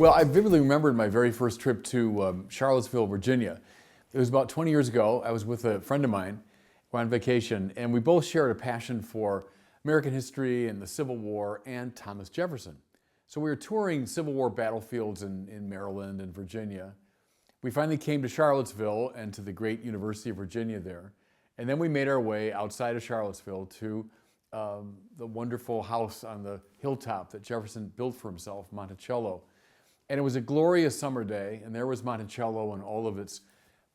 Well, I vividly remembered my very first trip to Charlottesville, Virginia. It was about 20 years ago. I was with a friend of mine. We're on vacation, and we both shared a passion for American history and the Civil War and Thomas Jefferson. So we were touring Civil War battlefields in Maryland and Virginia. We finally came to Charlottesville and to the great University of Virginia there. And then we made our way outside of Charlottesville to the wonderful house on the hilltop that Jefferson built for himself, Monticello. And it was a glorious summer day, and there was Monticello in all of its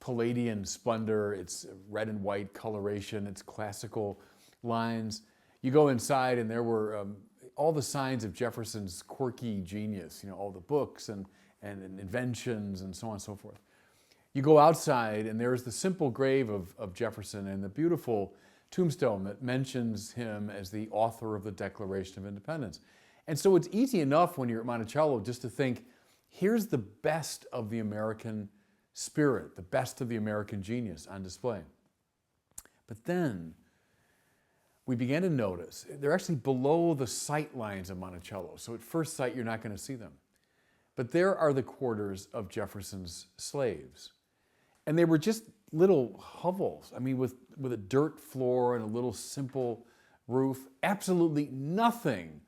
Palladian splendor, its red and white coloration, its classical lines. You go inside, and there were all the signs of Jefferson's quirky genius, all the books and inventions and so on and so forth. You go outside, and there's the simple grave of Jefferson and the beautiful tombstone that mentions him as the author of the Declaration of Independence. And so it's easy enough when you're at Monticello just to think, here's the best of the American spirit, the best of the American genius on display. But then we began to notice they're actually below the sight lines of Monticello. So at first sight, you're not going to see them. But there are the quarters of Jefferson's slaves. And they were just little hovels, with a dirt floor and a little simple roof, absolutely nothing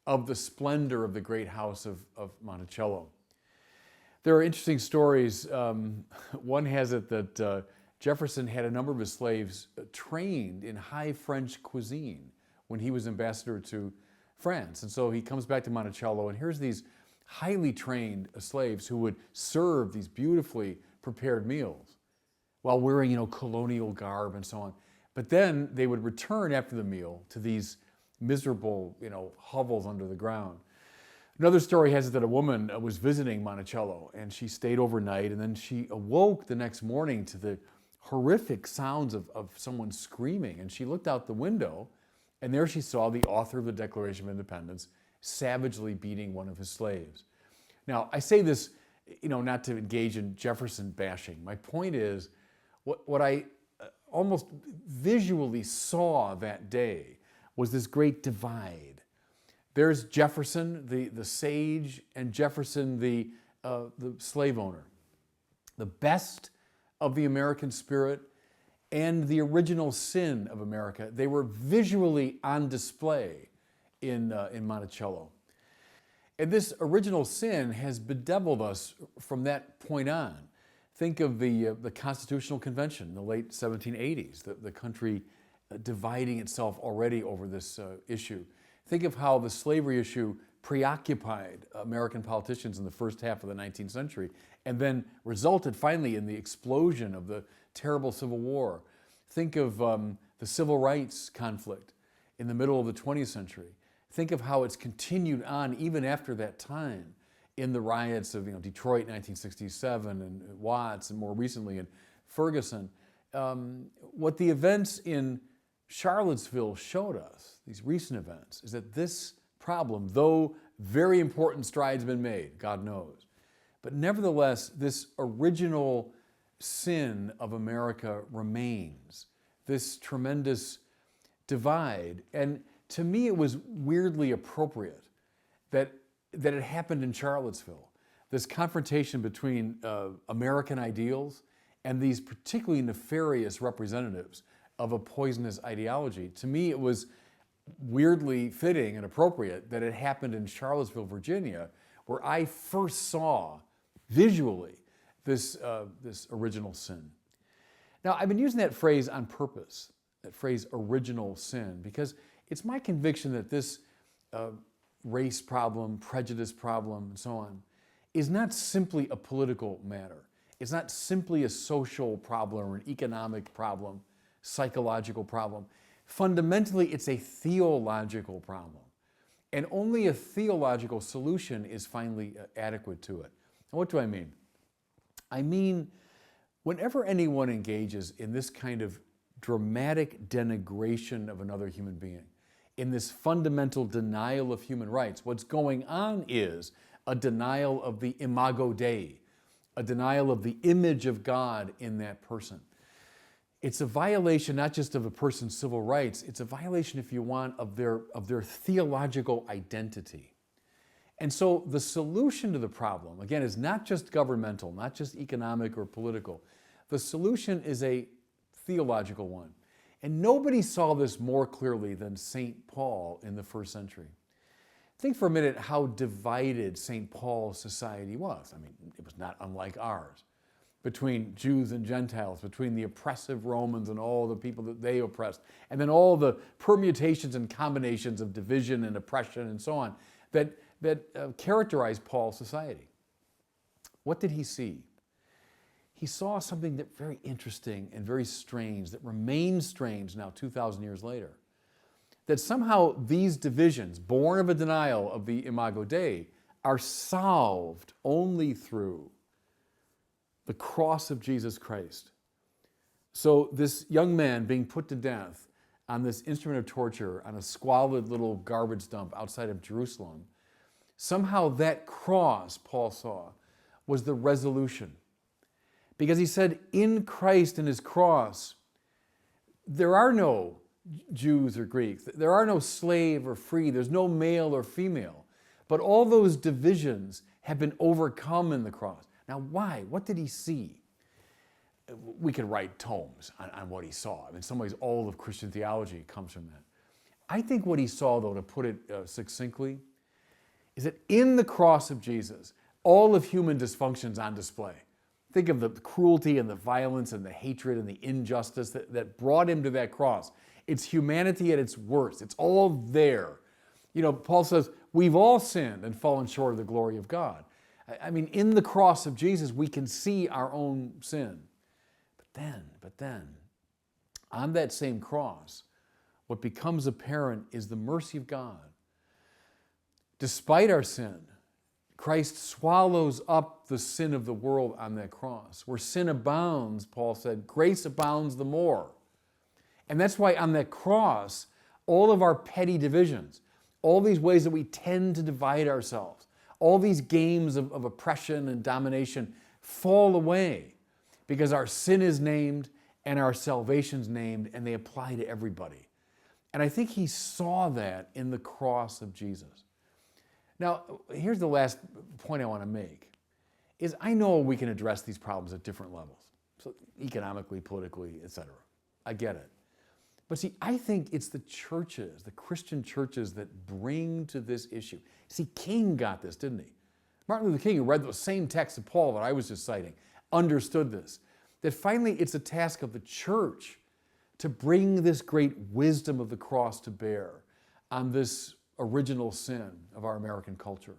of the splendor of the great house of Monticello. There are interesting stories. One has it that Jefferson had a number of his slaves trained in high French cuisine when he was ambassador to France. And so he comes back to Monticello, and here's these highly trained slaves who would serve these beautifully prepared meals while wearing, colonial garb and so on. But then they would return after the meal to these miserable, hovels under the ground. Another story has it that a woman was visiting Monticello, and she stayed overnight, and then she awoke the next morning to the horrific sounds of someone screaming. And she looked out the window, and there she saw the author of the Declaration of Independence savagely beating one of his slaves. Now, I say this, not to engage in Jefferson bashing. My point is, what I almost visually saw that day was this great divide. There's Jefferson, the sage, and Jefferson, the slave owner. The best of the American spirit and the original sin of America. They were visually on display in Monticello. And this original sin has bedeviled us from that point on. Think of the Constitutional Convention in the late 1780s, the country dividing itself already over this issue. Think of how the slavery issue preoccupied American politicians in the first half of the 19th century and then resulted finally in the explosion of the terrible Civil War. Think of the civil rights conflict in the middle of the 20th century. Think of how it's continued on even after that time in the riots of Detroit 1967 and Watts and more recently in Ferguson. What the events in Charlottesville showed us, these recent events, is that this problem, though very important strides have been made, God knows, but nevertheless, this original sin of America remains, this tremendous divide. And to me, it was weirdly appropriate that it happened in Charlottesville, this confrontation between American ideals and these particularly nefarious representatives of a poisonous ideology. To me, it was weirdly fitting and appropriate that it happened in Charlottesville, Virginia, where I first saw visually this original sin. Now, I've been using that phrase on purpose, that phrase original sin, because it's my conviction that this race problem, prejudice problem, and so on, is not simply a political matter. It's not simply a social problem or an economic problem, psychological problem. Fundamentally, it's a theological problem. And only a theological solution is finally adequate to it. And what do I mean? I mean, whenever anyone engages in this kind of dramatic denigration of another human being, in this fundamental denial of human rights, what's going on is a denial of the imago Dei, a denial of the image of God in that person. It's a violation not just of a person's civil rights, it's a violation, if you want, of their theological identity. And so the solution to the problem, again, is not just governmental, not just economic or political. The solution is a theological one. And nobody saw this more clearly than St. Paul in the first century. Think for a minute how divided St. Paul's society was. I mean, it was not unlike ours. Between Jews and Gentiles, between the oppressive Romans and all the people that they oppressed, and then all the permutations and combinations of division and oppression and so on that characterized Paul's society. What did he see? He saw something that very interesting and very strange, that remains strange now 2,000 years later. That somehow these divisions, born of a denial of the Imago Dei, are solved only through the cross of Jesus Christ. So this young man being put to death on this instrument of torture on a squalid little garbage dump outside of Jerusalem, somehow that cross, Paul saw, was the resolution. Because he said, in Christ and his cross, there are no Jews or Greeks. There are no slave or free. There's no male or female. But all those divisions have been overcome in the cross. Now, why? What did he see? We could write tomes on what he saw. I mean, in some ways, all of Christian theology comes from that. I think what he saw, though, to put it succinctly, is that in the cross of Jesus, all of human dysfunction's on display. Think of the cruelty and the violence and the hatred and the injustice that brought him to that cross. It's humanity at its worst. It's all there. You know, Paul says, we've all sinned and fallen short of the glory of God. I mean, in the cross of Jesus, we can see our own sin. But then, on that same cross, what becomes apparent is the mercy of God. Despite our sin, Christ swallows up the sin of the world on that cross. Where sin abounds, Paul said, grace abounds the more. And that's why on that cross, all of our petty divisions, all these ways that we tend to divide ourselves, all these games of oppression and domination fall away because our sin is named and our salvation's named, and they apply to everybody. And I think he saw that in the cross of Jesus. Now, here's the last point I want to make, is I know we can address these problems at different levels, so economically, politically, etc. I get it. But see, I think it's the churches, the Christian churches, that bring to this issue. See, King got this, didn't he? Martin Luther King, who read those same texts of Paul that I was just citing, understood this. That finally it's a task of the church to bring this great wisdom of the cross to bear on this original sin of our American culture.